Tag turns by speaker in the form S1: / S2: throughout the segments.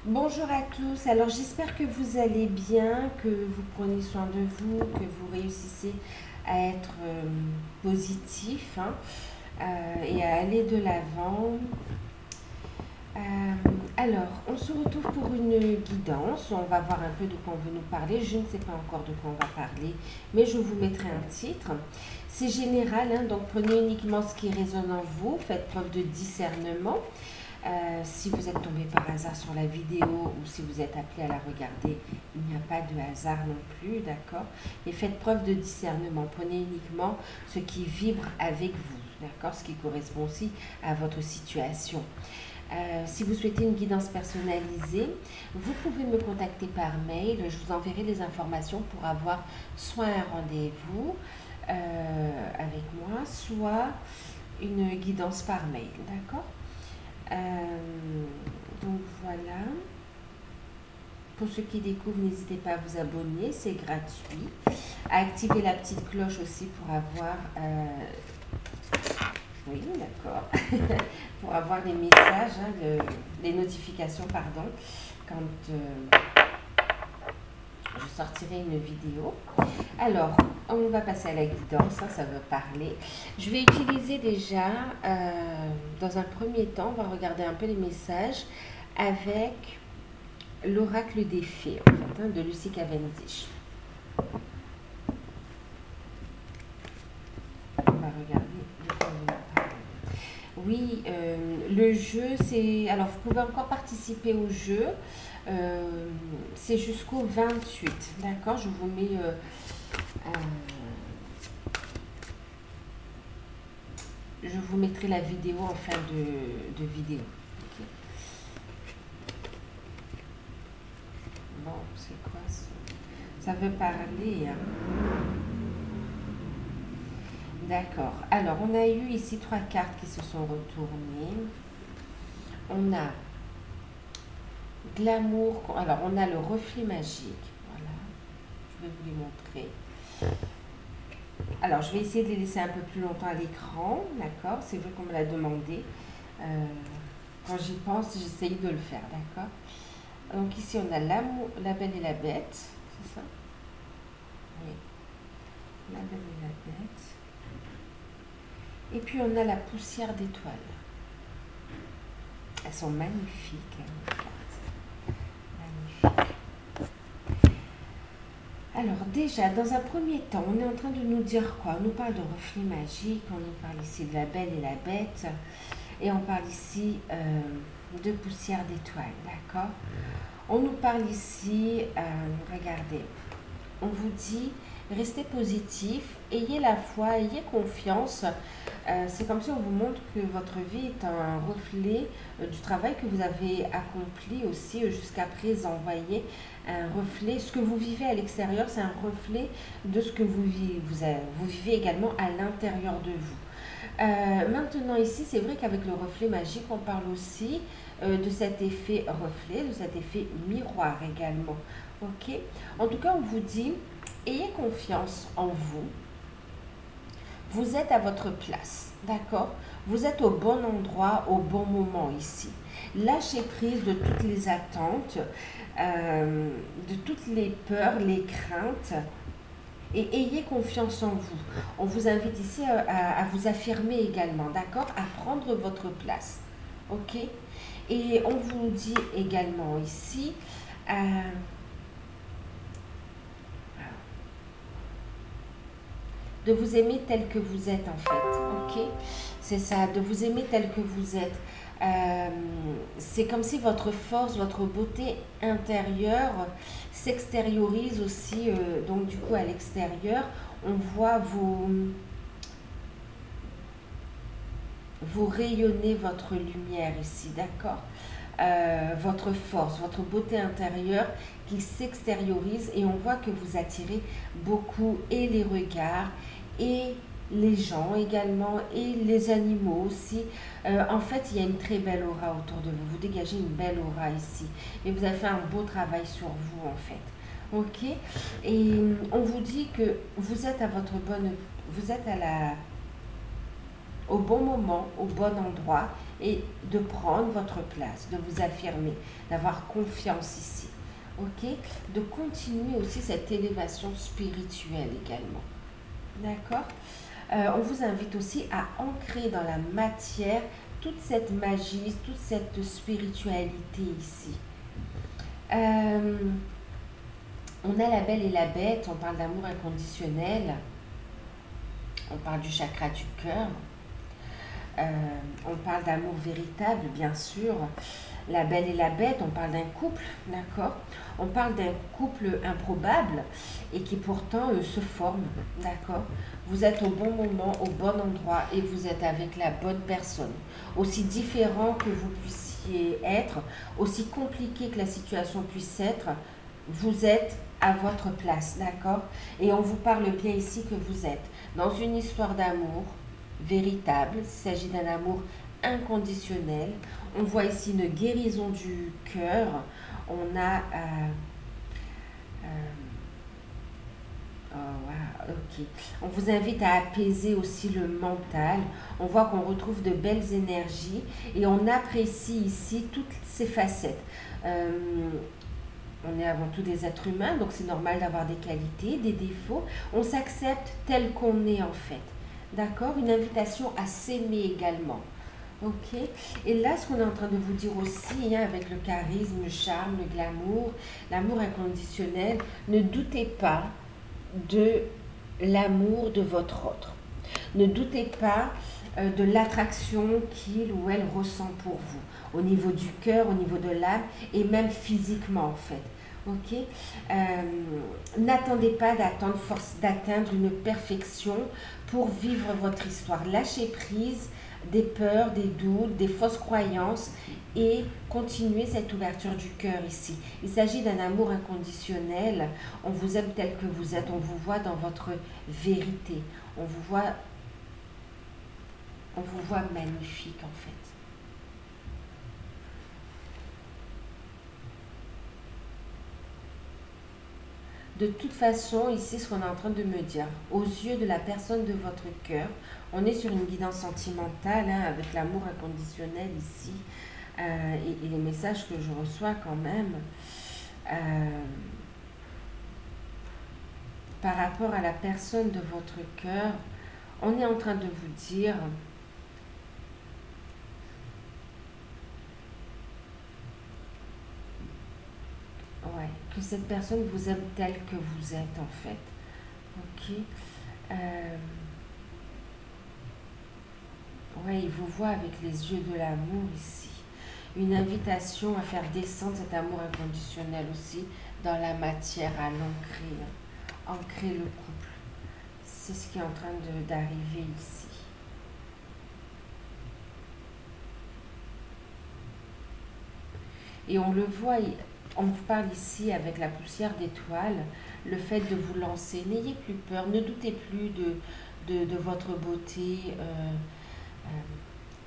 S1: Bonjour à tous, alors j'espère que vous allez bien, que vous prenez soin de vous, que vous réussissez à être positif et à aller de l'avant. Alors, on se retrouve pour une guidance, on va voir un peu de quoi on veut nous parler, je ne sais pas encore de quoi on va parler, mais je vous mettrai un titre. C'est général, donc prenez uniquement ce qui résonne en vous, faites preuve de discernement. Si vous êtes tombé par hasard sur la vidéo ou si vous êtes appelé à la regarder, il n'y a pas de hasard non plus, d'accord? Et faites preuve de discernement. Prenez uniquement ce qui vibre avec vous, d'accord? Ce qui correspond aussi à votre situation. Si vous souhaitez une guidance personnalisée, vous pouvez me contacter par mail. Je vous enverrai les informations pour avoir soit un rendez-vous avec moi, soit une guidance par mail, d'accord? Donc voilà. Pour ceux qui découvrent, n'hésitez pas à vous abonner, c'est gratuit. À activer la petite cloche aussi pour avoir... oui, d'accord. Pour avoir les messages, les notifications, pardon, quand je sortirai une vidéo. Alors, on va passer à la guidance, ça veut parler. Je vais utiliser déjà, dans un premier temps, on va regarder un peu les messages avec l'oracle des fées, en fait, de Lucy Cavendish. On va regarder de quoi on va parler. Oui, le jeu, c'est... Alors, vous pouvez encore participer au jeu. C'est jusqu'au 28, d'accord? Je vous mets... je vous mettrai la vidéo en fin de vidéo. Okay. Bon, c'est quoi ça? Ça veut parler. D'accord. Alors, on a eu ici 3 cartes qui se sont retournées. On a de l'amour. Alors, on a le reflet magique. Voilà. Je vais vous les montrer. Alors, je vais essayer de les laisser un peu plus longtemps à l'écran, d'accord? C'est vrai qu'on me l'a demandé. Quand j'y pense, j'essaye de le faire, d'accord? Donc ici, on a l'amour, la belle et la bête, c'est ça? Oui, la belle et la bête. Et puis, on a la poussière d'étoiles. Elles sont magnifiques, les cartes. Magnifiques. Alors déjà, dans un premier temps, on est en train de nous dire quoi? On nous parle de reflet magique, on nous parle ici de la belle et la bête, et on parle ici de poussière d'étoiles, d'accord? On nous parle ici, regardez, on vous dit, restez positif, ayez la foi, ayez confiance. C'est comme si on vous montre que votre vie est un reflet du travail que vous avez accompli aussi jusqu'à présent, voyez? Un reflet, ce que vous vivez à l'extérieur, c'est un reflet de ce que vous vivez également à l'intérieur de vous. Maintenant ici, c'est vrai qu'avec le reflet magique, on parle aussi de cet effet reflet, de cet effet miroir également. Ok? En tout cas, on vous dit, ayez confiance en vous. Vous êtes à votre place, d'accord? Vous êtes au bon endroit, au bon moment ici. Lâchez prise de toutes les attentes, de toutes les peurs, les craintes, et ayez confiance en vous. On vous invite ici à vous affirmer également, d'accord? À prendre votre place, ok? Et on vous dit également ici, de vous aimer tel que vous êtes en fait, ok? C'est ça, de vous aimer tel que vous êtes. C'est comme si votre force, votre beauté intérieure s'extériorise aussi, donc du coup à l'extérieur, on voit vous rayonnez votre lumière ici, d'accord? Votre force, votre beauté intérieure qui s'extériorise et on voit que vous attirez beaucoup et les regards et les gens également et les animaux aussi. En fait, il y a une très belle aura autour de vous. Vous dégagez une belle aura ici. Et vous avez fait un beau travail sur vous en fait. Ok? Et on vous dit que vous êtes à votre bonne... Vous êtes au bon moment, au bon endroit. et de prendre votre place, de vous affirmer, d'avoir confiance ici. Ok? De continuer aussi cette élévation spirituelle également. D'accord? On vous invite aussi à ancrer dans la matière toute cette magie, toute cette spiritualité ici. On a la belle et la bête, on parle d'amour inconditionnel, on parle du chakra du cœur, on parle d'amour véritable, bien sûr. La belle et la bête, on parle d'un couple, d'accord? On parle d'un couple improbable et qui pourtant se forme, d'accord? Vous êtes au bon moment, au bon endroit et vous êtes avec la bonne personne. Aussi différent que vous puissiez être, aussi compliqué que la situation puisse être, vous êtes à votre place, d'accord? Et on vous parle bien ici que vous êtes dans une histoire d'amour véritable. Il s'agit d'un amour inconditionnel. On voit ici une guérison du cœur. On a... oh, wow, ok. On vous invite à apaiser aussi le mental. On voit qu'on retrouve de belles énergies et on apprécie ici toutes ces facettes. On est avant tout des êtres humains, donc c'est normal d'avoir des qualités, des défauts. On s'accepte tel qu'on est en fait. D'accord? Une invitation à s'aimer également. Ok? Et là, ce qu'on est en train de vous dire aussi, hein, avec le charisme, le charme, le glamour, l'amour inconditionnel, ne doutez pas de l'amour de votre autre. Ne doutez pas de l'attraction qu'il ou elle ressent pour vous, au niveau du cœur, au niveau de l'âme et même physiquement en fait. Ok? N'attendez pas d'atteindre une perfection pour vivre votre histoire. Lâchez prise des peurs, des doutes, des fausses croyances et continuez cette ouverture du cœur ici. Il s'agit d'un amour inconditionnel. On vous aime tel que vous êtes. On vous voit dans votre vérité. On vous voit magnifique en fait. De toute façon, ici, ce qu'on est en train de me dire, aux yeux de la personne de votre cœur, on est sur une guidance sentimentale, hein, avec l'amour inconditionnel ici, et les messages que je reçois quand même, par rapport à la personne de votre cœur, on est en train de vous dire... Ouais, que cette personne vous aime telle que vous êtes en fait. Ok. Ouais, il vous voit avec les yeux de l'amour ici. Une invitation à faire descendre cet amour inconditionnel aussi dans la matière, à l'ancrer. Ancrer le couple. C'est ce qui est en train d'arriver ici. Et on le voit, on vous parle ici avec la poussière d'étoiles, le fait de vous lancer. N'ayez plus peur, ne doutez plus de votre beauté,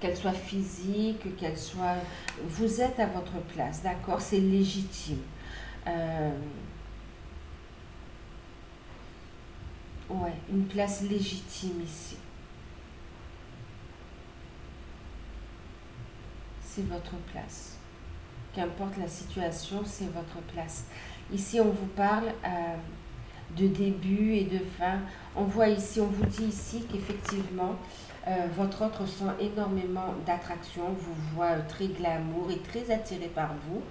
S1: qu'elle soit physique, qu'elle soit... Vous êtes à votre place, d'accord? C'est légitime. Ouais, une place légitime ici. C'est votre place. Qu'importe la situation, c'est votre place. Ici, on vous parle de début et de fin. On voit ici, on vous dit ici qu'effectivement, votre autre ressent énormément d'attraction, vous voit très glamour et très attiré par vous.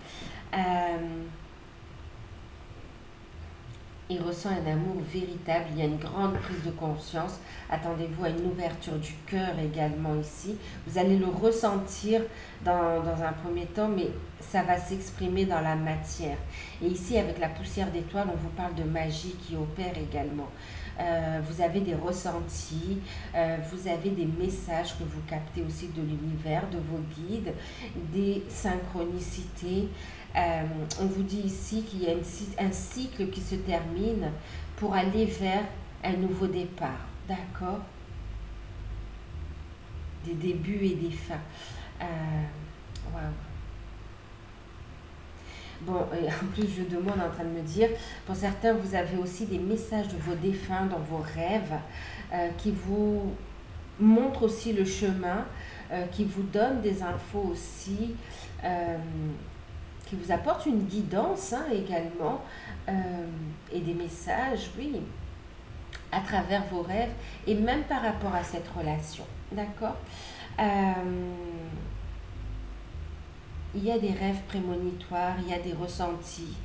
S1: Il ressent un amour véritable, il y a une grande prise de conscience. Attendez-vous à une ouverture du cœur également ici. Vous allez le ressentir dans un premier temps, mais ça va s'exprimer dans la matière. Et ici, avec la poussière d'étoiles, on vous parle de magie qui opère également. Vous avez des ressentis, vous avez des messages que vous captez aussi de l'univers, de vos guides, des synchronicités. On vous dit ici qu'il y a un cycle qui se termine pour aller vers un nouveau départ, d'accord? Des débuts et des fins. Wow. Bon, en plus, je demande en train de me dire, pour certains, vous avez aussi des messages de vos défunts dans vos rêves qui vous montrent aussi le chemin qui vous donne des infos aussi, qui vous apporte une guidance hein, également, et des messages, oui, à travers vos rêves et même par rapport à cette relation. D'accord? Il y a des rêves prémonitoires, il y a des ressentis.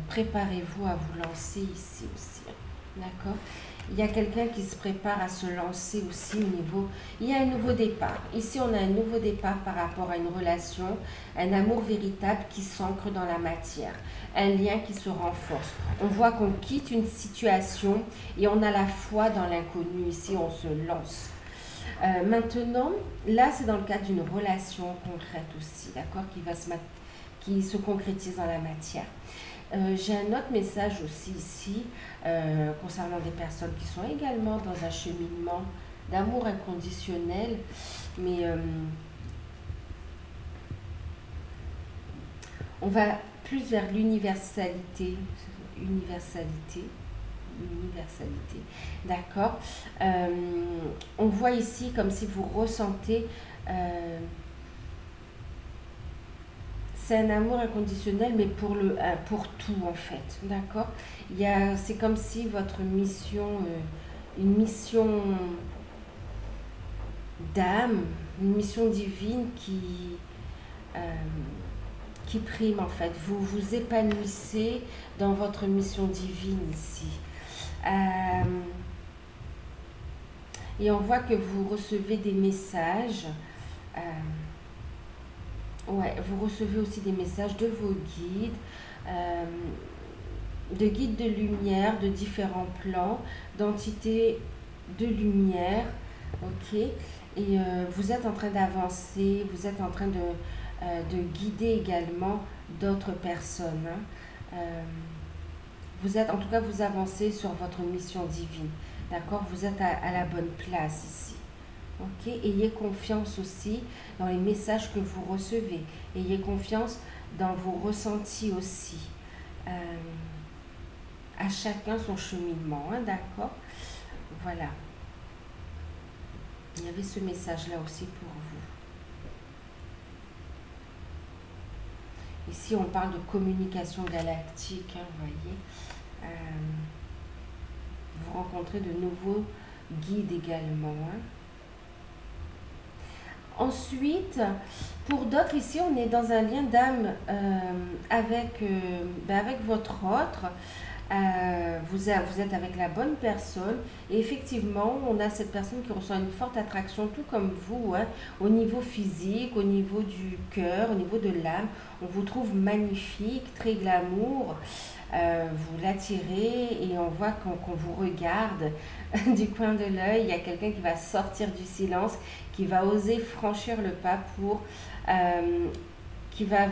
S1: Préparez-vous à vous lancer ici aussi. D'accord? Il y a quelqu'un qui se prépare à se lancer aussi au niveau... Il y a un nouveau départ. Ici, on a un nouveau départ par rapport à une relation, un amour véritable qui s'ancre dans la matière, un lien qui se renforce. On voit qu'on quitte une situation et on a la foi dans l'inconnu. Ici, on se lance. Maintenant, là, c'est dans le cadre d'une relation concrète aussi, d'accord, qui se concrétise dans la matière. J'ai un autre message aussi ici concernant des personnes qui sont également dans un cheminement d'amour inconditionnel, mais on va plus vers l'universalité, d'accord. On voit ici comme si vous ressentez... c'est un amour inconditionnel, mais pour tout en fait, d'accord. C'est comme si votre mission, une mission d'âme, une mission divine qui prime en fait. Vous vous épanouissez dans votre mission divine ici. Et on voit que vous recevez des messages. Ouais, vous recevez aussi des messages de vos guides, de guides de lumière, de différents plans, d'entités de lumière, ok. Et vous êtes en train d'avancer, vous êtes en train de guider également d'autres personnes. Hein. En tout cas, vous avancez sur votre mission divine, d'accord. Vous êtes à la bonne place ici. Okay. Ayez confiance aussi dans les messages que vous recevez. Ayez confiance dans vos ressentis aussi. À chacun son cheminement, hein, d'accord? Voilà. Il y avait ce message-là aussi pour vous. Ici, on parle de communication galactique, hein, vous voyez. Vous rencontrez de nouveaux guides également, hein. Ensuite, pour d'autres, ici, on est dans un lien d'âme avec votre autre. Vous êtes avec la bonne personne. Et effectivement, on a cette personne qui ressent une forte attraction, tout comme vous, hein, au niveau physique, au niveau du cœur, au niveau de l'âme. On vous trouve magnifique, très glamour. Vous l'attirez et on voit qu'on vous regarde du coin de l'œil. Il y a quelqu'un qui va sortir du silence, qui va oser franchir le pas pour qu'il va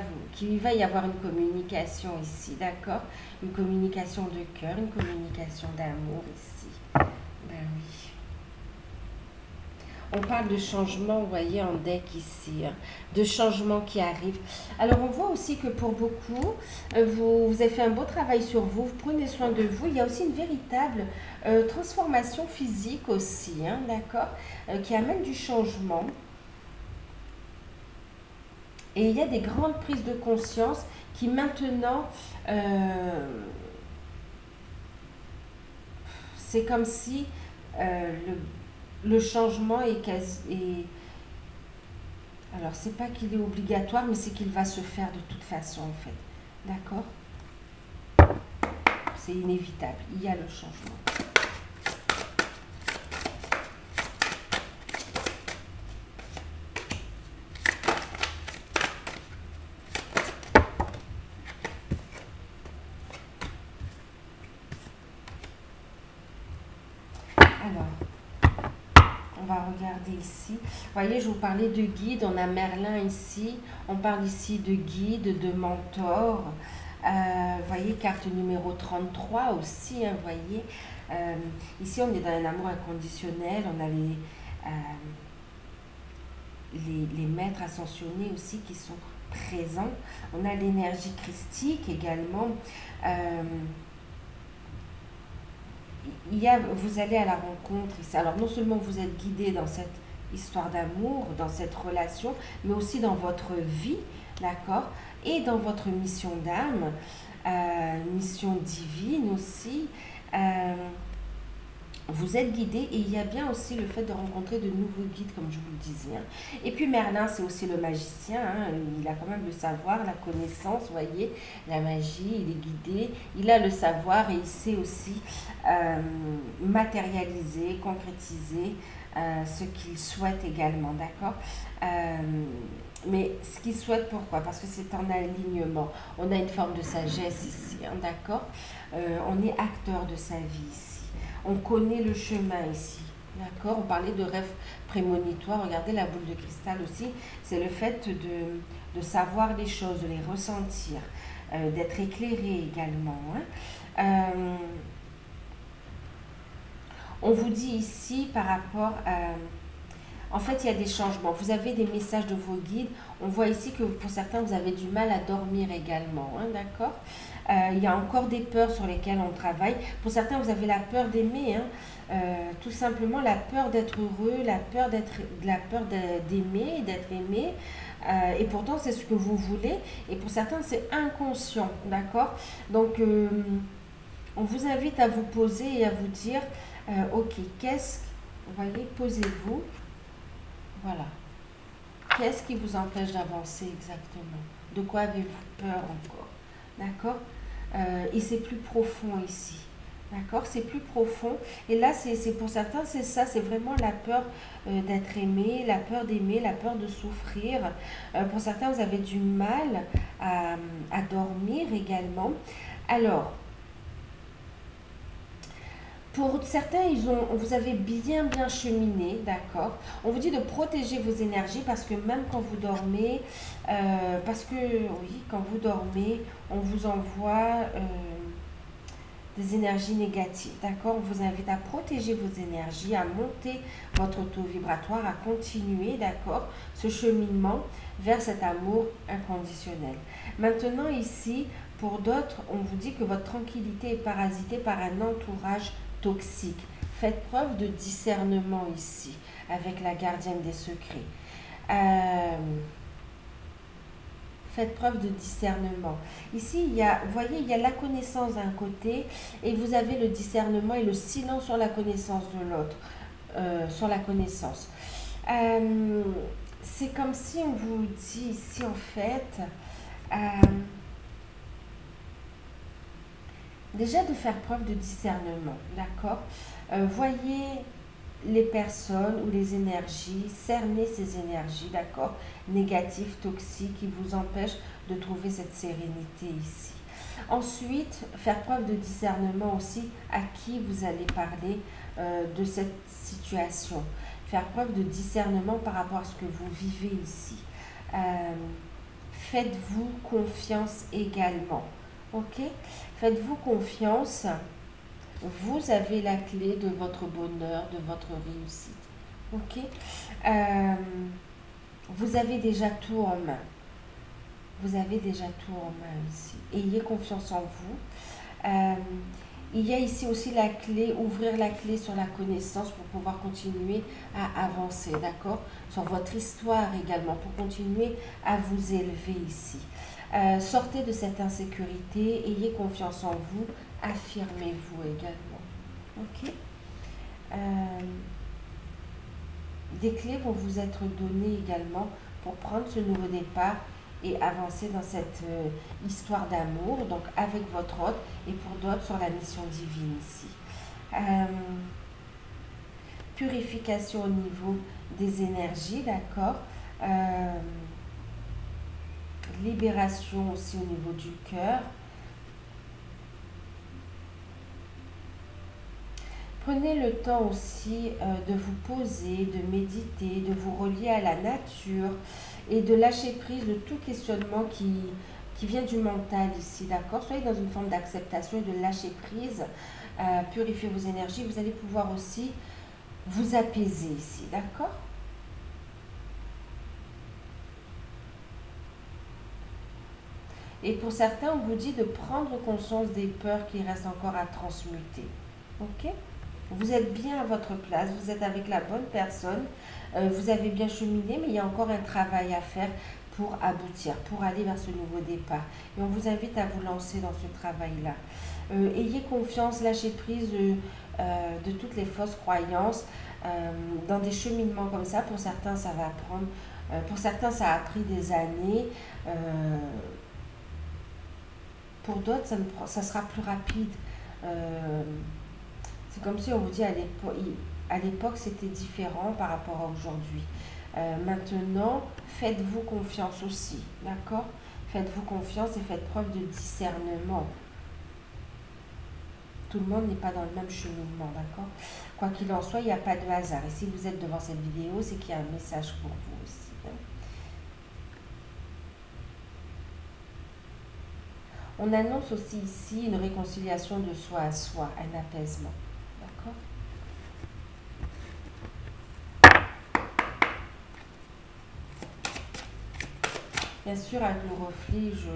S1: y avoir une communication ici, d'accord? Une communication de cœur, une communication d'amour ici. Ben oui. On parle de changement, vous voyez, en deck ici, hein, de changement qui arrive. Alors, on voit aussi que pour beaucoup, vous avez fait un beau travail sur vous, vous prenez soin de vous. Il y a aussi une véritable transformation physique aussi, hein, d'accord, qui amène du changement. Et il y a des grandes prises de conscience qui maintenant, c'est comme si le changement est quasi... alors, c'est pas qu'il est obligatoire, mais c'est qu'il va se faire de toute façon, en fait. D'accord? C'est inévitable. Il y a le changement. Regardez ici, vous voyez, je vous parlais de guide, on a Merlin ici, on parle ici de guide, de mentor, vous voyez, carte numéro 33 aussi, hein, vous voyez, ici on est dans un amour inconditionnel, on a les maîtres ascensionnés aussi qui sont présents, on a l'énergie christique également, vous allez à la rencontre ici. Alors non seulement vous êtes guidé dans cette histoire d'amour, dans cette relation, mais aussi dans votre vie, d'accord, et dans votre mission d'âme, mission divine aussi. Euh, vous êtes guidé et il y a bien aussi le fait de rencontrer de nouveaux guides, comme je vous le disais, hein. Et puis Merlin, c'est aussi le magicien, hein. Il a quand même le savoir, la connaissance, vous voyez, la magie, il est guidé, il a le savoir et il sait aussi matérialiser, concrétiser ce qu'il souhaite également, d'accord. Mais ce qu'il souhaite, pourquoi? Parce que c'est en alignement. On a une forme de sagesse ici, hein, d'accord. On est acteur de sa vie ici. On connaît le chemin ici, d'accord. On parlait de rêve prémonitoire. Regardez la boule de cristal aussi. C'est le fait de savoir les choses, de les ressentir, d'être éclairé également, hein. On vous dit ici par rapport à... En fait, il y a des changements. Vous avez des messages de vos guides. On voit ici que pour certains, vous avez du mal à dormir également, hein, d'accord. Il y a encore des peurs sur lesquelles on travaille. Pour certains, vous avez la peur d'aimer, hein, tout simplement la peur d'être heureux, la peur d'aimer, d'être aimé. Et pourtant, c'est ce que vous voulez. Et pour certains, c'est inconscient, d'accord. Donc, on vous invite à vous poser et à vous dire, ok, vous voyez, posez-vous. Voilà. Qu'est-ce qui vous empêche d'avancer exactement? De quoi avez-vous peur encore? D'accord. Et c'est plus profond ici. D'accord. C'est plus profond. Et là, c'est pour certains, c'est ça. C'est vraiment la peur d'être aimé, la peur d'aimer, la peur de souffrir. Pour certains, vous avez du mal à dormir également. Alors, pour certains, vous avez bien cheminé, d'accord. On vous dit de protéger vos énergies parce que même quand vous dormez, parce que oui, quand vous dormez, on vous envoie des énergies négatives, d'accord. On vous invite à protéger vos énergies, à monter votre taux vibratoire, à continuer, d'accord, ce cheminement vers cet amour inconditionnel. Maintenant ici, pour d'autres, on vous dit que votre tranquillité est parasitée par un entourage toxique. Faites preuve de discernement ici, avec la gardienne des secrets. Faites preuve de discernement. Ici, vous voyez, il y a la connaissance d'un côté et vous avez le discernement et le silence sur la connaissance de l'autre. Sur la connaissance. C'est comme si on vous dit ici, en fait... déjà de faire preuve de discernement, d'accord. Voyez les personnes ou les énergies, cernez ces énergies, d'accord, négatives, toxiques, qui vous empêchent de trouver cette sérénité ici. Ensuite, faire preuve de discernement aussi à qui vous allez parler de cette situation. Faire preuve de discernement par rapport à ce que vous vivez ici. Faites-vous confiance également. Ok, faites-vous confiance. Vous avez la clé de votre bonheur, de votre réussite. Ok, vous avez déjà tout en main. Vous avez déjà tout en main ici. Ayez confiance en vous. Il y a ici aussi la clé, ouvrir la clé sur la connaissance pour pouvoir continuer à avancer, d'accord? Sur votre histoire également, pour continuer à vous élever ici. Sortez de cette insécurité, ayez confiance en vous, affirmez-vous également. Ok. Des clés vont vous être données également pour prendre ce nouveau départ et avancer dans cette histoire d'amour, donc avec votre hôte et pour d'autres sur la mission divine ici. Purification au niveau des énergies, d'accord. Libération aussi au niveau du cœur. Prenez le temps aussi de vous poser, de méditer, de vous relier à la nature et de lâcher prise de tout questionnement qui vient du mental ici, d'accord. Soyez dans une forme d'acceptation et de lâcher prise, purifiez vos énergies. Vous allez pouvoir aussi vous apaiser ici, d'accord. Et pour certains, on vous dit de prendre conscience des peurs qui restent encore à transmuter. Ok? Vous êtes bien à votre place, vous êtes avec la bonne personne, vous avez bien cheminé, mais il y a encore un travail à faire pour aboutir, pour aller vers ce nouveau départ. Et on vous invite à vous lancer dans ce travail-là. Ayez confiance, lâchez prise de toutes les fausses croyances dans des cheminements comme ça. Pour certains, ça va prendre, pour certains, ça a pris des années. Pour d'autres, ça sera plus rapide. C'est comme si on vous dit à l'époque, c'était différent par rapport à aujourd'hui. Maintenant, faites-vous confiance aussi, d'accord? Faites-vous confiance et faites preuve de discernement. Tout le monde n'est pas dans le même cheminement, d'accord? Quoi qu'il en soit, il n'y a pas de hasard. Et si vous êtes devant cette vidéo, c'est qu'il y a un message pour vous aussi. Hein. On annonce aussi ici une réconciliation de soi à soi, un apaisement, d'accord? Bien sûr, avec le reflet, je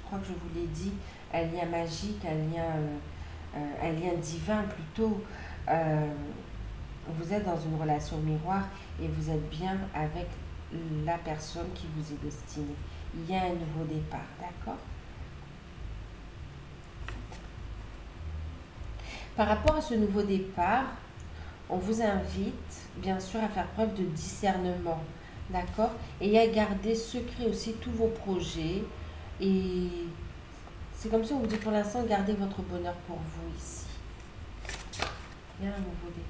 S1: crois que je vous l'ai dit, un lien magique, un lien divin plutôt. Vous êtes dans une relation miroir et vous êtes bien avec la personne qui vous est destinée. Il y a un nouveau départ, d'accord? Par rapport à ce nouveau départ, on vous invite bien sûr à faire preuve de discernement, d'accord? Et à garder secret aussi tous vos projets. Et c'est comme si on vous dit pour l'instant, gardez votre bonheur pour vous ici. Il y a un nouveau départ.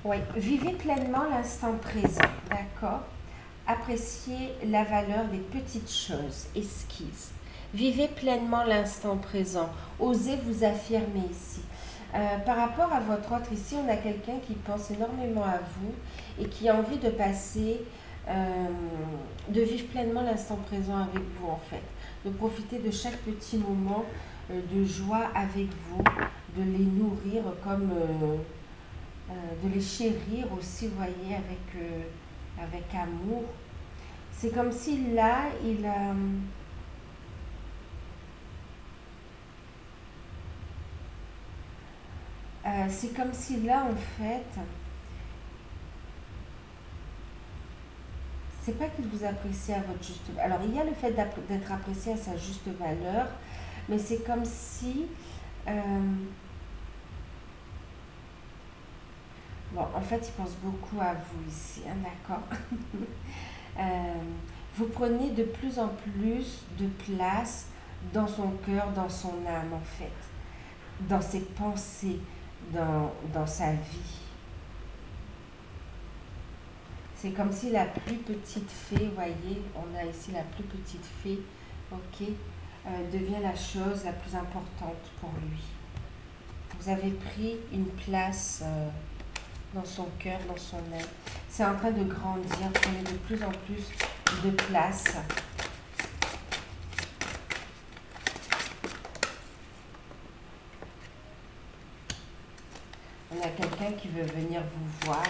S1: Oui, vivez pleinement l'instant présent, d'accord? Appréciez la valeur des petites choses, esquisses. Vivez pleinement l'instant présent. Osez vous affirmer ici. Par rapport à votre autre ici, on a quelqu'un qui pense énormément à vous et qui a envie de passer, de vivre pleinement l'instant présent avec vous en fait. De profiter de chaque petit moment de joie avec vous, de les nourrir comme... de les chérir aussi, vous voyez, avec amour. C'est comme si là, c'est comme si là, en fait, c'est pas qu'il vous apprécie à votre juste valeur. Alors, il y a le fait d'être apprécié à sa juste valeur, mais c'est comme si... bon, en fait, il pense beaucoup à vous ici, hein, d'accord? Vous prenez de plus en plus de place dans son cœur, dans son âme, en fait, dans ses pensées, dans sa vie. C'est comme si la plus petite fée, vous voyez, on a ici la plus petite fée, ok, devient la chose la plus importante pour lui. Vous avez pris une place dans son cœur, dans son âme. C'est en train de grandir, prenez de plus en plus de place. On a quelqu'un qui veut venir vous voir.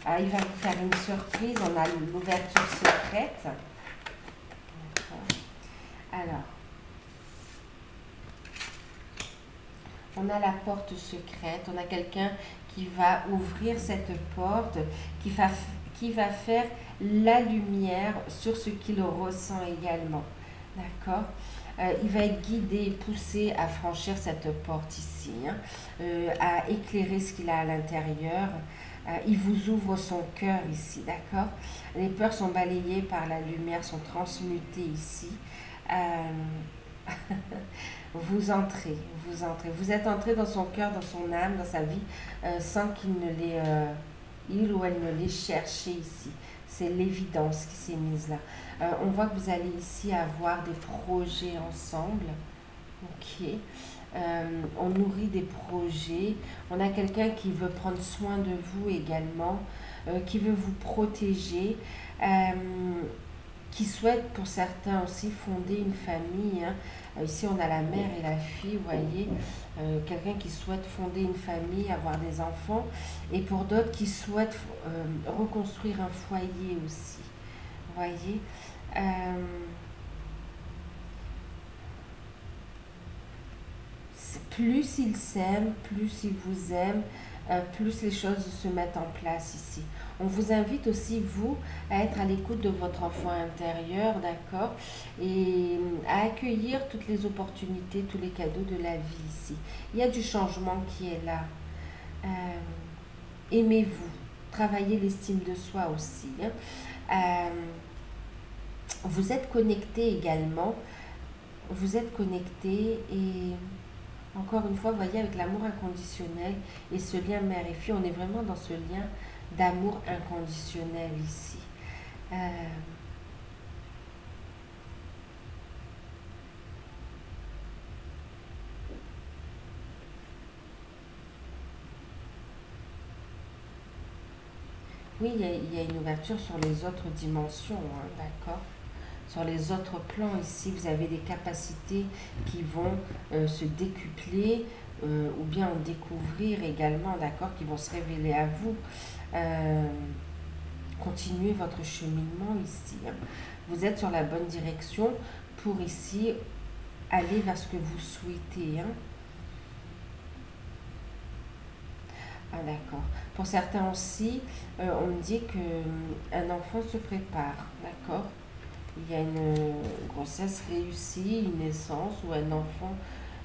S1: Ah, il va vous faire une surprise. On a l'ouverture secrète. Alors, on a la porte secrète. On a quelqu'un qui va ouvrir cette porte, qui va faire la lumière sur ce qu'il ressent également. D'accord? Il va être guidé, poussé à franchir cette porte ici, hein, à éclairer ce qu'il a à l'intérieur. Il vous ouvre son cœur ici, d'accord? Les peurs sont balayées par la lumière, sont transmutées ici. Vous entrez. Vous êtes entré dans son cœur, dans son âme, dans sa vie, sans qu'il ne l'ait, il ou elle ne l'ait cherché ici. C'est l'évidence qui s'est mise là. On voit que vous allez ici avoir des projets ensemble. Ok. On nourrit des projets. On a quelqu'un qui veut prendre soin de vous également, qui veut vous protéger, qui souhaitent pour certains aussi fonder une famille. Hein. Ici, on a la mère et la fille, vous voyez. Quelqu'un qui souhaite fonder une famille, avoir des enfants. Et pour d'autres qui souhaitent reconstruire un foyer aussi. Vous voyez. Plus ils s'aiment, plus ils vous aiment, plus les choses se mettent en place ici. On vous invite aussi, vous, à être à l'écoute de votre enfant intérieur, d'accord, et à accueillir toutes les opportunités, tous les cadeaux de la vie ici. Il y a du changement qui est là. Aimez-vous, travaillez l'estime de soi aussi. Hein. Vous êtes connecté également, vous êtes connecté et encore une fois, vous voyez, avec l'amour inconditionnel et ce lien mère et fille, on est vraiment dans ce lien d'amour inconditionnel ici. Oui, il y a une ouverture sur les autres dimensions, hein, d'accord. Sur les autres plans ici, vous avez des capacités qui vont se décupler ou bien en découvrir également, d'accord, qui vont se révéler à vous. Continuez votre cheminement ici. Hein. Vous êtes sur la bonne direction pour ici aller vers ce que vous souhaitez. Hein. Ah d'accord. Pour certains aussi, on me dit qu'un enfant se prépare, d'accord. Il y a une grossesse réussie, une naissance ou un enfant,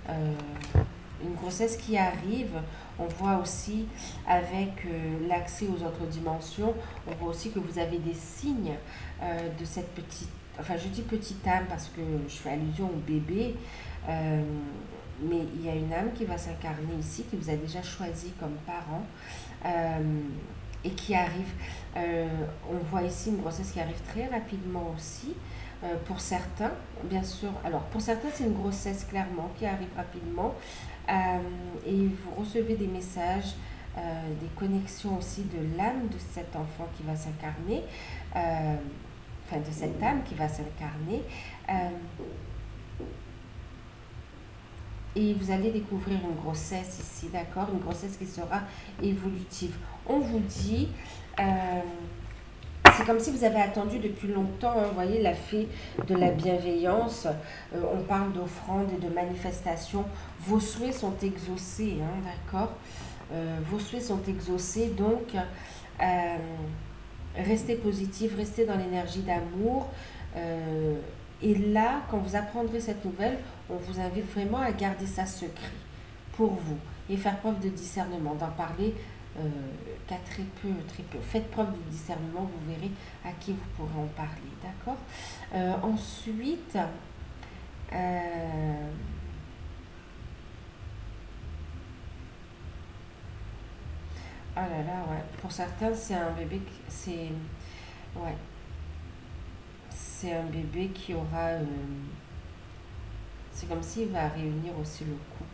S1: une grossesse qui arrive. On voit aussi avec l'accès aux autres dimensions, on voit aussi que vous avez des signes de cette petite, enfin je dis petite âme parce que je fais allusion au bébé, mais il y a une âme qui va s'incarner ici, qui vous a déjà choisi comme parent. Et qui arrive, on voit ici une grossesse qui arrive très rapidement aussi, pour certains, bien sûr, alors pour certains c'est une grossesse clairement qui arrive rapidement, et vous recevez des messages, des connexions aussi de l'âme de cet enfant qui va s'incarner, enfin de cette âme qui va s'incarner, et vous allez découvrir une grossesse ici, d'accord, une grossesse qui sera évolutive. On vous dit, c'est comme si vous avez attendu depuis longtemps, hein, vous voyez, la fée de la bienveillance, on parle d'offrande et de manifestation, vos souhaits sont exaucés, hein, d'accord, vos souhaits sont exaucés, donc restez positif, restez dans l'énergie d'amour, et là, quand vous apprendrez cette nouvelle, on vous invite vraiment à garder ça secret pour vous et faire preuve de discernement, d'en parler qu'à très peu, très peu. Faites preuve de discernement, vous verrez à qui vous pourrez en parler, d'accord. Ensuite, oh là là, ouais. Pour certains, c'est un bébé, ouais, c'est un bébé qui aura, c'est comme s'il va réunir aussi le couple.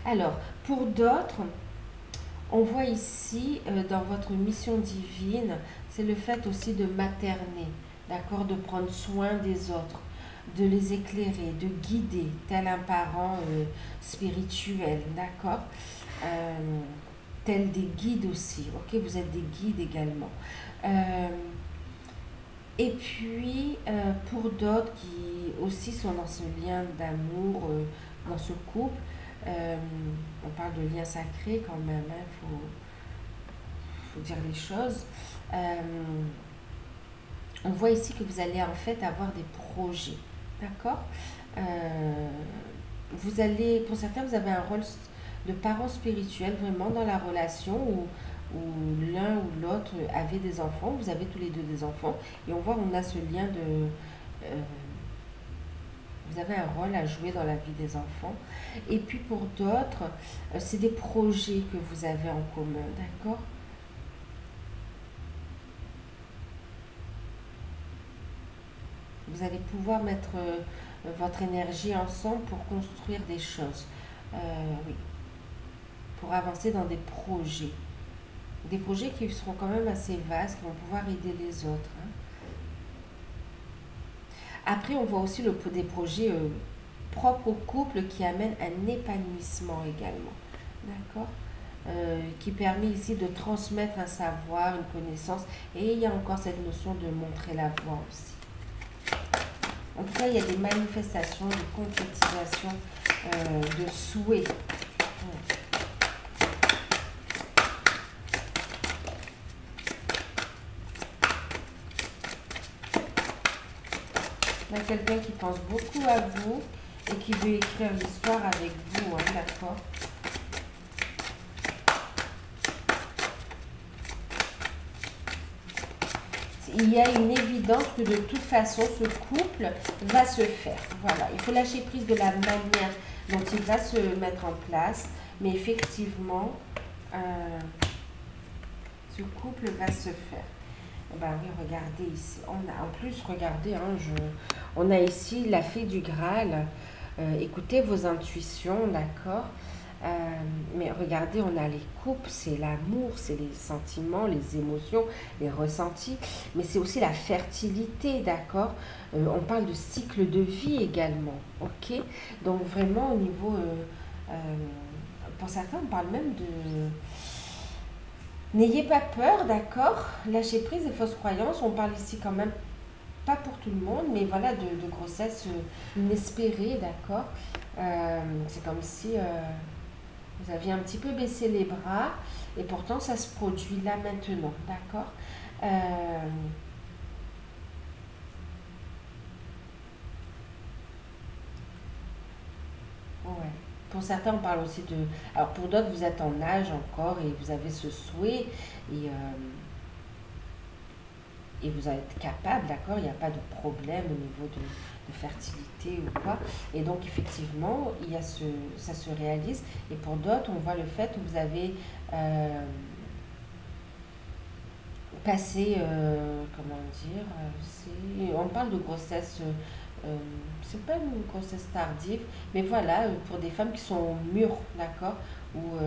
S1: Alors, pour d'autres, on voit ici, dans votre mission divine, c'est le fait aussi de materner, d'accord, de prendre soin des autres, de les éclairer, de guider, tel un parent spirituel, d'accord, tel des guides aussi, ok, vous êtes des guides également. Et puis, pour d'autres qui aussi sont dans ce lien d'amour, dans ce couple, on parle de lien sacré quand même, il faut dire les choses. On voit ici que vous allez en fait avoir des projets, d'accord. Vous allez, pour certains, vous avez un rôle de parent spirituel vraiment dans la relation où l'un ou l'autre avait des enfants, vous avez tous les deux des enfants, et on voit on a ce lien de... vous avez un rôle à jouer dans la vie des enfants. Et puis pour d'autres, c'est des projets que vous avez en commun, d'accord. Vous allez pouvoir mettre votre énergie ensemble pour construire des choses. Oui. Pour avancer dans des des projets qui seront quand même assez vastes, qui vont pouvoir aider les autres. Hein. Après, on voit aussi des projets propres au couple qui amènent un épanouissement également. D'accord, qui permet ici de transmettre un savoir, une connaissance. Et il y a encore cette notion de montrer la voie aussi. En tout cas, il y a des manifestations, de concrétisation, de souhaits. Il y a quelqu'un qui pense beaucoup à vous et qui veut écrire l'histoire avec vous, hein, d'accord? Il y a une évidence que de toute façon, ce couple va se faire. Voilà, il faut lâcher prise de la manière dont il va se mettre en place. Mais effectivement, ce couple va se faire. Ben oui, regardez ici. On a, en plus, regardez, hein, on a ici la fée du Graal. Écoutez vos intuitions, d'accord? Mais regardez, on a les couples, c'est l'amour, c'est les sentiments, les émotions, les ressentis, mais c'est aussi la fertilité, d'accord? On parle de cycle de vie également, ok? Donc vraiment au niveau, pour certains, on parle même de... N'ayez pas peur, d'accord? Lâchez prise des fausses croyances, on parle ici quand même, pas pour tout le monde, mais voilà, de grossesse inespérée, d'accord? C'est comme si... vous aviez un petit peu baissé les bras et pourtant ça se produit là maintenant, d'accord? Ouais. Pour certains, on parle aussi de... Alors pour d'autres, vous êtes en âge encore et vous avez ce souhait et vous êtes capable, d'accord? Il n'y a pas de problème au niveau de fertilité ou quoi. Et donc, effectivement, il y a ça se réalise. Et pour d'autres, on voit le fait que vous avez passé, comment dire, on parle de grossesse, c'est pas une grossesse tardive, mais voilà, pour des femmes qui sont mûres, d'accord? Ou,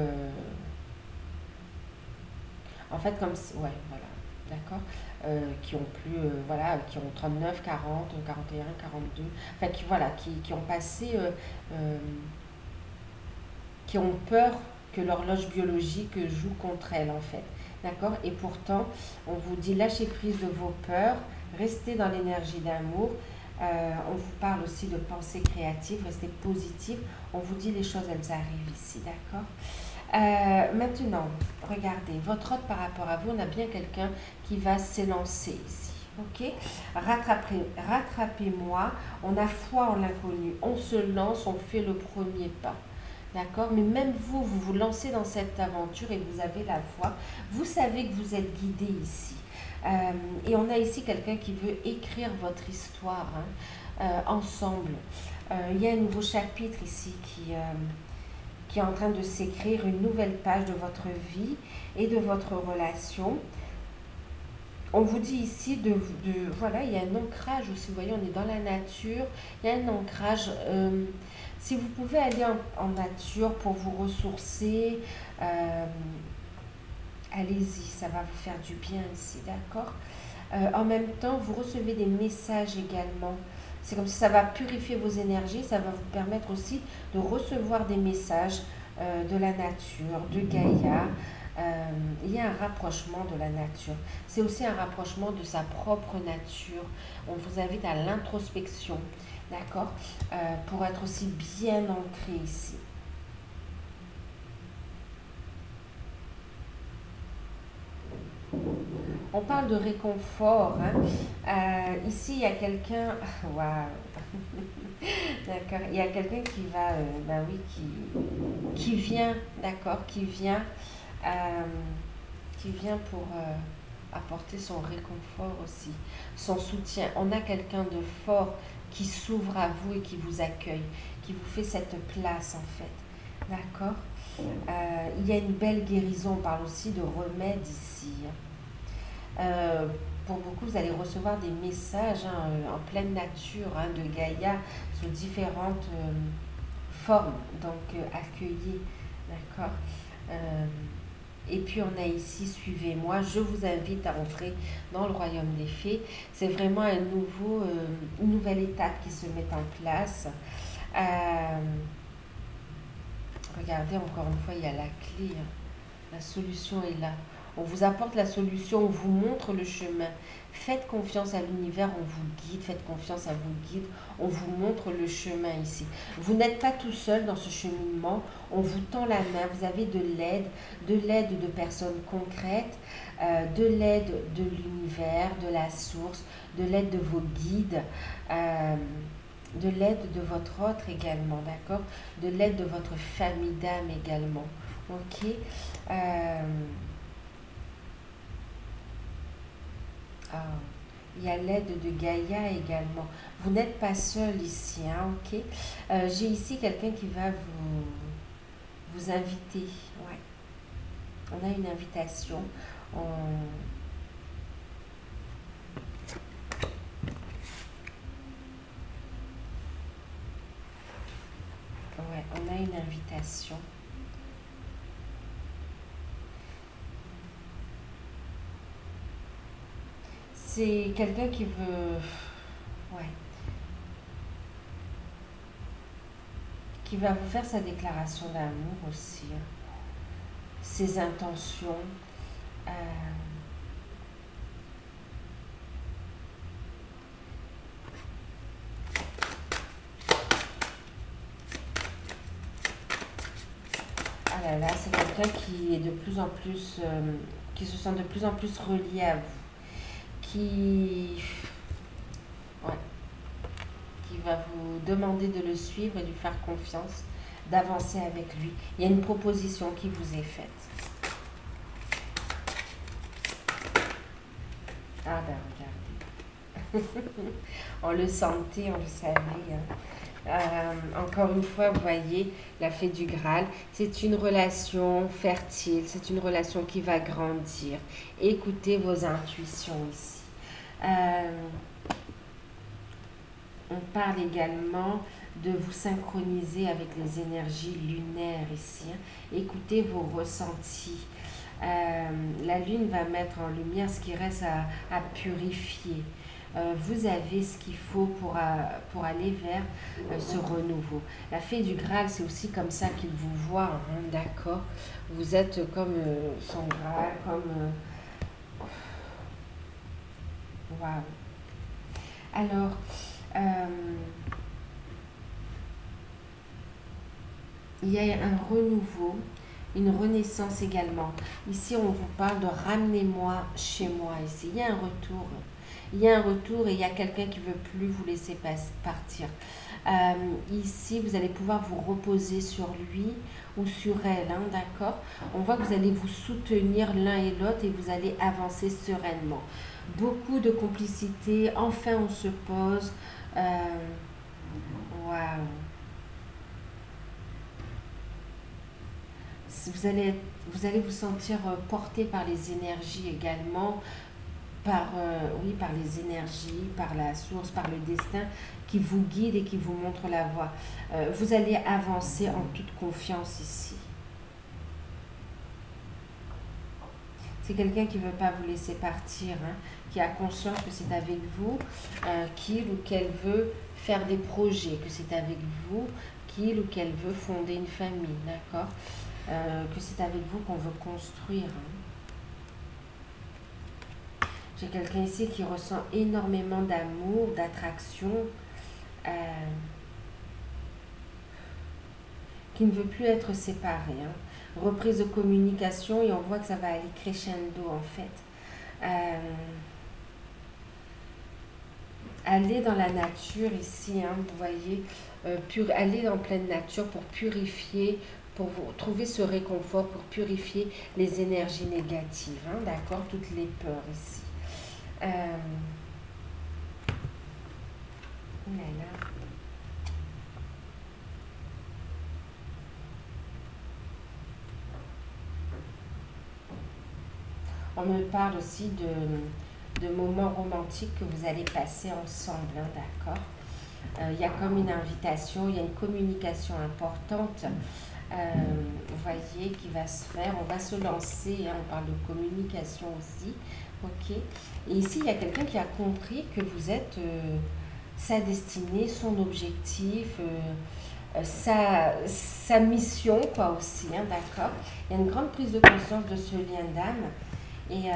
S1: en fait, comme... Ouais, voilà, d'accord, qui ont plus, voilà, qui ont 39, 40, 41, 42, enfin, qui, voilà, qui ont passé, qui ont peur que l'horloge biologique joue contre elles, en fait, d'accord? Et pourtant, on vous dit lâchez prise de vos peurs, restez dans l'énergie d'amour. On vous parle aussi de pensée créative, restez positive. On vous dit les choses, elles arrivent ici, d'accord? Maintenant, regardez, votre hôte par rapport à vous, on a bien quelqu'un qui va s'élancer ici. Ok? Rattrapez-moi, on a foi en l'inconnu, on se lance, on fait le premier pas. D'accord? Mais même vous, vous vous lancez dans cette aventure et vous avez la foi. Vous savez que vous êtes guidé ici. Et on a ici quelqu'un qui veut écrire votre histoire, hein, ensemble. Il y a un nouveau chapitre ici qui est en train de s'écrire, une nouvelle page de votre vie et de votre relation. On vous dit ici voilà, il y a un ancrage aussi, vous voyez, on est dans la nature, il y a un ancrage. Si vous pouvez aller en nature pour vous ressourcer, allez-y, ça va vous faire du bien ici, d'accord? En même temps, vous recevez des messages également. C'est comme si ça va purifier vos énergies, ça va vous permettre aussi de recevoir des messages de la nature, de Gaïa. Il y a un rapprochement de la nature. C'est aussi un rapprochement de sa propre nature. On vous invite à l'introspection, d'accord? Pour être aussi bien ancré ici. On parle de réconfort, hein. Ici, il y a quelqu'un... Waouh. D'accord. Il y a quelqu'un qui va... ben oui, qui vient, d'accord, qui vient pour apporter son réconfort aussi, son soutien. On a quelqu'un de fort qui s'ouvre à vous et qui vous accueille, qui vous fait cette place, en fait. D'accord. Il y a une belle guérison. On parle aussi de remède ici, hein. Pour beaucoup, vous allez recevoir des messages, hein, en pleine nature, hein, de Gaïa sous différentes formes. Donc, accueillis, d'accord? Et puis on a ici, suivez-moi, je vous invite à entrer dans le royaume des fées. C'est vraiment une nouvelle étape qui se met en place. Regardez, encore une fois, il y a la clé. Hein. La solution est là. On vous apporte la solution, on vous montre le chemin. Faites confiance à l'univers, on vous guide. Faites confiance à vos guides, on vous montre le chemin ici. Vous n'êtes pas tout seul dans ce cheminement. On vous tend la main. Vous avez de l'aide de personnes concrètes, de l'aide de l'univers, de la source, de l'aide de vos guides, de l'aide de votre autre également, d'accord? De l'aide de votre famille d'âme également. Ok. Il y a l'aide de Gaïa également. Vous n'êtes pas seul ici, hein, ok? J'ai ici quelqu'un qui va vous inviter. Ouais. On a une invitation. Ouais, on a une invitation. C'est quelqu'un qui veut, ouais, qui va vous faire sa déclaration d'amour aussi, hein. Ses intentions. Euh, ah là là, c'est quelqu'un qui est de plus en plus, qui se sent de plus en plus relié à vous, qui, ouais, qui va vous demander de le suivre et de lui faire confiance, d'avancer avec lui. Il y a une proposition qui vous est faite. Ah ben regardez. On le sentait, on le savait. Hein. Encore une fois, vous voyez, la fée du Graal, c'est une relation fertile, c'est une relation qui va grandir. Écoutez vos intuitions ici. On parle également de vous synchroniser avec les énergies lunaires ici. Hein. Écoutez vos ressentis. La lune va mettre en lumière ce qui reste à purifier. Vous avez ce qu'il faut pour aller vers ce renouveau. La fée du Graal, c'est aussi comme ça qu'il vous voit, hein, d'accord? Vous êtes comme son Graal, comme... Waouh! Alors, il y a un renouveau, une renaissance également. Ici, on vous parle de ramenez-moi chez moi. Ici, il y a un retour. Il y a un retour et il y a quelqu'un qui ne veut plus vous laisser partir. Ici, vous allez pouvoir vous reposer sur lui ou sur elle, hein, d'accord? On voit que vous allez vous soutenir l'un et l'autre et vous allez avancer sereinement. Beaucoup de complicité. Enfin, on se pose. Waouh! Vous allez vous sentir porté par les énergies également, oui, par les énergies, par la source, par le destin qui vous guide et qui vous montre la voie. Vous allez avancer en toute confiance ici. C'est quelqu'un qui ne veut pas vous laisser partir, hein, qui a conscience que c'est avec vous qu'il ou qu'elle veut faire des projets, que c'est avec vous qu'il ou qu'elle veut fonder une famille, d'accord? Que c'est avec vous qu'on veut construire. Hein. J'ai quelqu'un ici qui ressent énormément d'amour, d'attraction, qui ne veut plus être séparé. Hein. Reprise de communication et on voit que ça va aller crescendo en fait. Aller dans la nature ici, hein, vous voyez, aller en pleine nature pour purifier, pour vous trouver ce réconfort, pour purifier les énergies négatives, hein, d'accord, toutes les peurs ici. On me parle aussi de moments romantiques que vous allez passer ensemble, hein, d'accord? Il y a comme une invitation, il y a une communication importante. vous voyez, qui va se faire. On va se lancer, hein, on parle de communication aussi. Ok. Et ici, il y a quelqu'un qui a compris que vous êtes sa destinée, son objectif, sa mission, quoi, aussi, hein, d'accord. Il y a une grande prise de conscience de ce lien d'âme et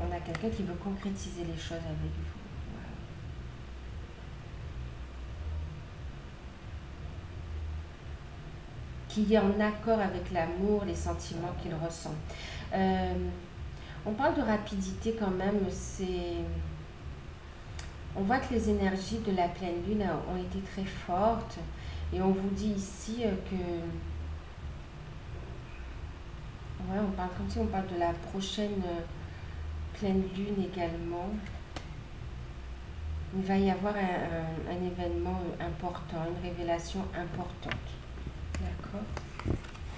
S1: on a quelqu'un qui veut concrétiser les choses avec vous. Voilà. Qui est en accord avec l'amour, les sentiments qu'il ressent. On parle de rapidité quand même, on voit que les énergies de la pleine lune ont été très fortes et on vous dit ici que, ouais, on parle comme si on parle de la prochaine pleine lune également. Il va y avoir un événement important, une révélation importante, d'accord,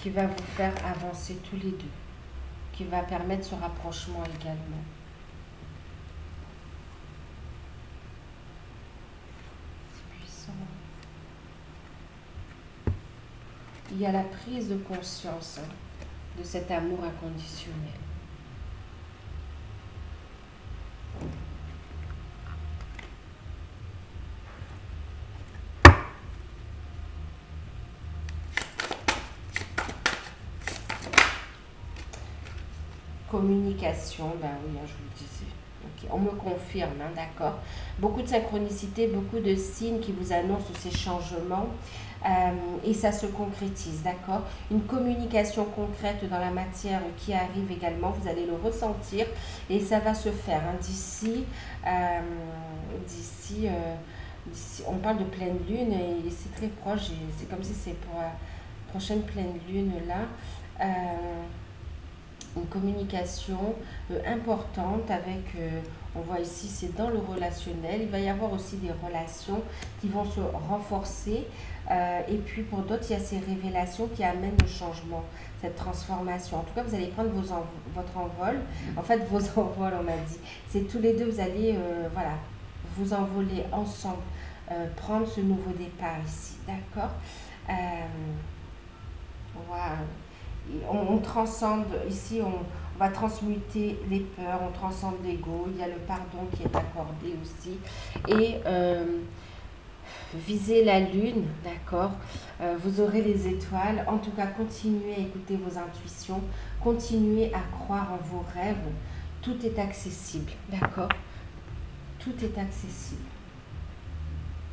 S1: qui va vous faire avancer tous les deux, qui va permettre ce rapprochement également. C'est puissant. Il y a la prise de conscience, hein, de cet amour inconditionnel. Communication, ben oui, hein, je vous le disais. Okay. On me confirme, hein, d'accord. Beaucoup de synchronicité, beaucoup de signes qui vous annoncent ces changements et ça se concrétise, d'accord. Une communication concrète dans la matière qui arrive également, vous allez le ressentir et ça va se faire hein, d'ici, on parle de pleine lune et c'est très proche, c'est comme si c'est pour la prochaine pleine lune là. Une communication importante avec, on voit ici, c'est dans le relationnel. Il va y avoir aussi des relations qui vont se renforcer. Et puis pour d'autres, il y a ces révélations qui amènent le changement, cette transformation. En tout cas, vous allez prendre votre envol. En fait, vos envols, on m'a dit. C'est tous les deux, vous allez voilà, vous envoler ensemble, prendre ce nouveau départ ici. D'accord. Voilà. On transcende, ici on va transmuter les peurs, on transcende l'ego, il y a le pardon qui est accordé aussi. Et visez la lune, d'accord, vous aurez les étoiles. En tout cas, continuez à écouter vos intuitions, continuez à croire en vos rêves. Tout est accessible, d'accord. Tout est accessible.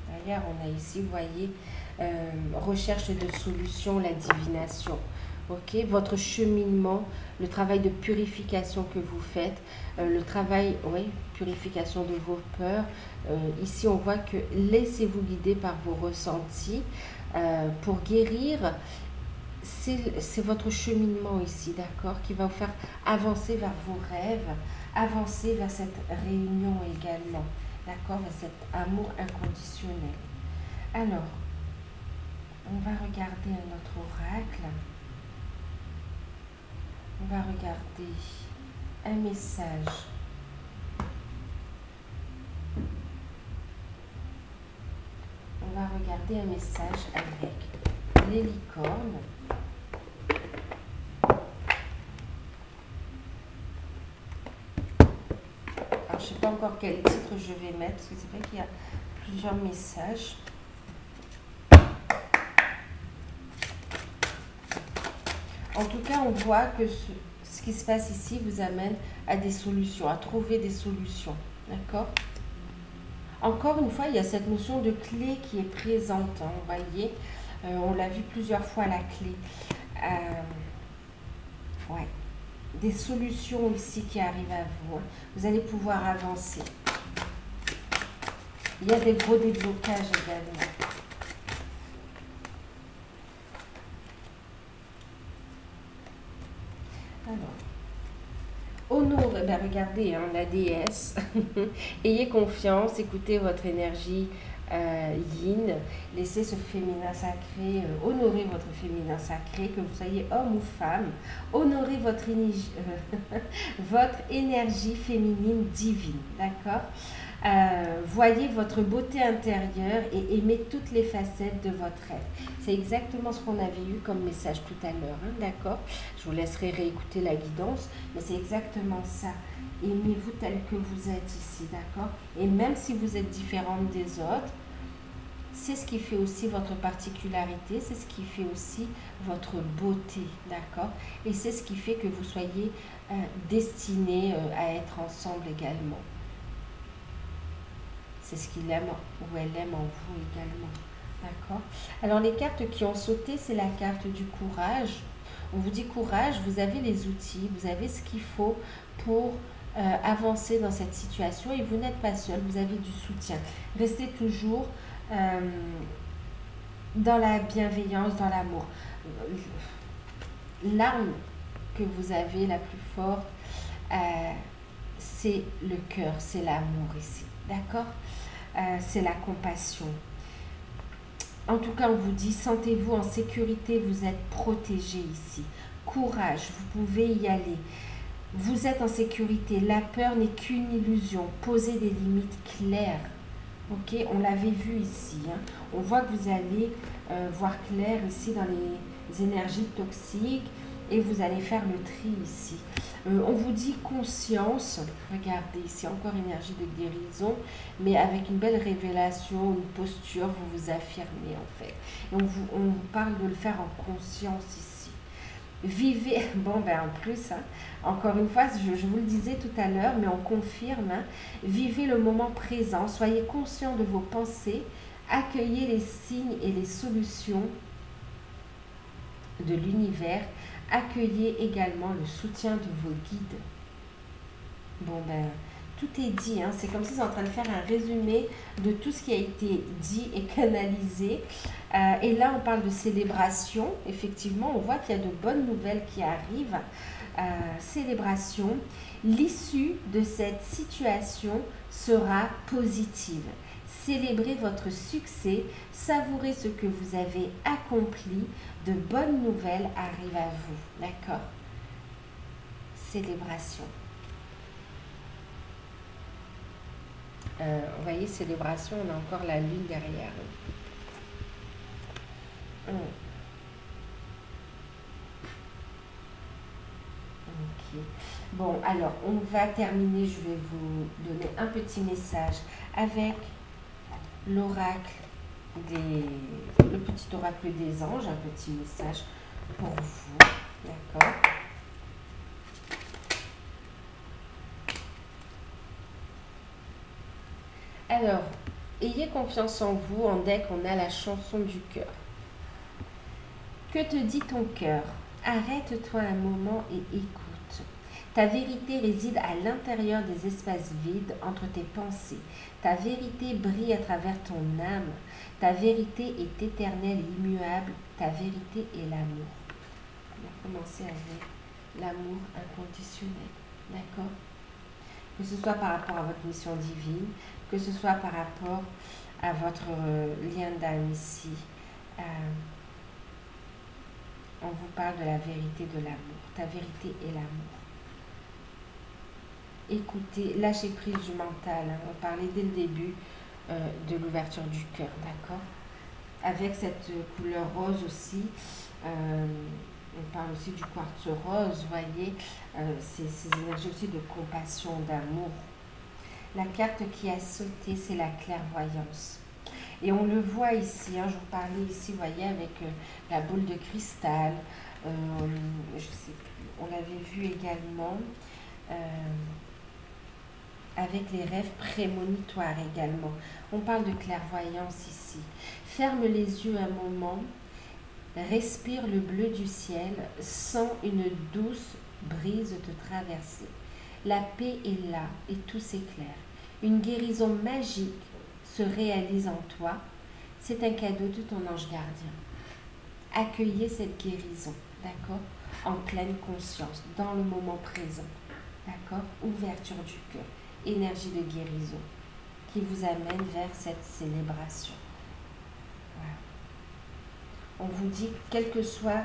S1: D'ailleurs, on a ici, vous voyez, recherche de solutions, la divination. Ok, votre cheminement, le travail de purification que vous faites, le travail, oui, purification de vos peurs. Ici, on voit que laissez-vous guider par vos ressentis pour guérir. C'est votre cheminement ici, d'accord, qui va vous faire avancer vers vos rêves, avancer vers cette réunion également, d'accord, vers cet amour inconditionnel. Alors, on va regarder un autre oracle. On va regarder un message. On va regarder un message avec les licornes. Alors, je ne sais pas encore quel titre je vais mettre, parce que c'est vrai qu'il y a plusieurs messages. En tout cas, on voit que ce qui se passe ici vous amène à des solutions, à trouver des solutions. D'accord? Encore une fois, il y a cette notion de clé qui est présente. Hein, vous voyez, on l'a vu plusieurs fois, la clé. Ouais. Des solutions ici qui arrivent à vous. Hein. Vous allez pouvoir avancer. Il y a des gros déblocages également. Alors, honorez, ben regardez, hein, la déesse, ayez confiance, écoutez votre énergie yin, laissez ce féminin sacré, honorez votre féminin sacré, que vous soyez homme ou femme, honorez votre énergie féminine divine, d'accord. Voyez votre beauté intérieure et aimez toutes les facettes de votre être. C'est exactement ce qu'on avait eu comme message tout à l'heure, hein, d'accord? Je vous laisserai réécouter la guidance, mais c'est exactement ça. Aimez-vous tel que vous êtes ici, d'accord? Et même si vous êtes différente des autres, c'est ce qui fait aussi votre particularité, c'est ce qui fait aussi votre beauté, d'accord? Et c'est ce qui fait que vous soyez destinés à être ensemble également. C'est ce qu'il aime ou elle aime en vous également. D'accord? Alors, les cartes qui ont sauté, c'est la carte du courage. On vous dit courage, vous avez les outils, vous avez ce qu'il faut pour avancer dans cette situation et vous n'êtes pas seul, vous avez du soutien. Restez toujours dans la bienveillance, dans l'amour. L'arme que vous avez la plus forte, c'est le cœur, c'est l'amour ici. D'accord? C'est la compassion. En tout cas, on vous dit, sentez-vous en sécurité, vous êtes protégé ici. Courage, vous pouvez y aller. Vous êtes en sécurité, la peur n'est qu'une illusion. Posez des limites claires. Ok, on l'avait vu ici. Hein. On voit que vous allez voir clair ici dans les énergies toxiques et vous allez faire le tri ici. On vous dit conscience, regardez ici encore énergie de guérison, mais avec une belle révélation, une posture, vous vous affirmez en fait. Et on vous parle de le faire en conscience ici. Vivez, bon ben en plus, hein, encore une fois, je vous le disais tout à l'heure, mais on confirme, hein, vivez le moment présent, soyez conscient de vos pensées, accueillez les signes et les solutions de l'univers, accueillez également le soutien de vos guides. Bon ben, tout est dit, hein. C'est comme si c'est en train de faire un résumé de tout ce qui a été dit et canalisé. Et là, on parle de célébration. Effectivement, on voit qu'il y a de bonnes nouvelles qui arrivent. Célébration. L'issue de cette situation sera positive. Célébrez votre succès, savourez ce que vous avez accompli. De bonnes nouvelles arrivent à vous. D'accord? Célébration. Vous voyez, célébration, on a encore la lune derrière. Ok. Bon, alors, on va terminer. Je vais vous donner un petit message avec l'oracle le petit oracle des anges, un petit message pour vous. D'accord? Alors, ayez confiance en vous. En deck, on a la chanson du cœur. Que te dit ton cœur? Arrête-toi un moment et écoute. Ta vérité réside à l'intérieur des espaces vides entre tes pensées. Ta vérité brille à travers ton âme. Ta vérité est éternelle et immuable. Ta vérité est l'amour. On va commencer avec l'amour inconditionnel. D'accord? Que ce soit par rapport à votre mission divine, que ce soit par rapport à votre lien d'âme ici. On vous parle de la vérité de l'amour. Ta vérité est l'amour. Écoutez, lâchez prise du mental. Hein. On parlait dès le début de l'ouverture du cœur, d'accord? Avec cette couleur rose aussi, on parle aussi du quartz rose, vous voyez, ces énergies aussi de compassion, d'amour. La carte qui a sauté, c'est la clairvoyance. Et on le voit ici, hein, je vous parlais ici, vous voyez, avec la boule de cristal, je sais plus, on l'avait vu également, avec les rêves prémonitoires également. On parle de clairvoyance ici. Ferme les yeux un moment, respire le bleu du ciel, sens une douce brise te traverser. La paix est là et tout s'éclaire. Une guérison magique se réalise en toi. C'est un cadeau de ton ange gardien. Accueillez cette guérison, d'accord? En pleine conscience, dans le moment présent, d'accord? Ouverture du cœur, énergie de guérison qui vous amène vers cette célébration. Voilà. On vous dit, quelle que soit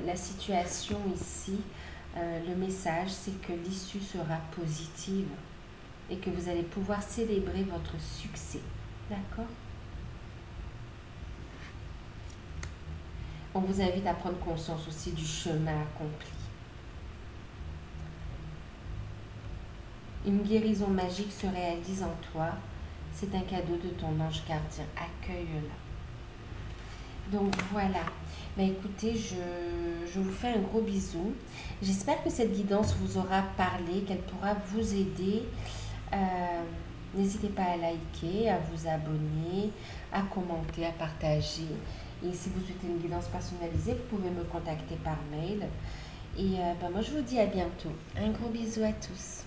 S1: la situation ici, le message, c'est que l'issue sera positive. et que vous allez pouvoir célébrer votre succès. D'accord? On vous invite à prendre conscience aussi du chemin accompli. Une guérison magique se réalise en toi. C'est un cadeau de ton ange gardien. Accueille-la. Donc voilà. Ben écoutez, je vous fais un gros bisou. J'espère que cette guidance vous aura parlé, qu'elle pourra vous aider. N'hésitez pas à liker, à vous abonner, à commenter, à partager. Et si vous souhaitez une guidance personnalisée, vous pouvez me contacter par mail. Et moi, je vous dis à bientôt. Un gros bisou à tous.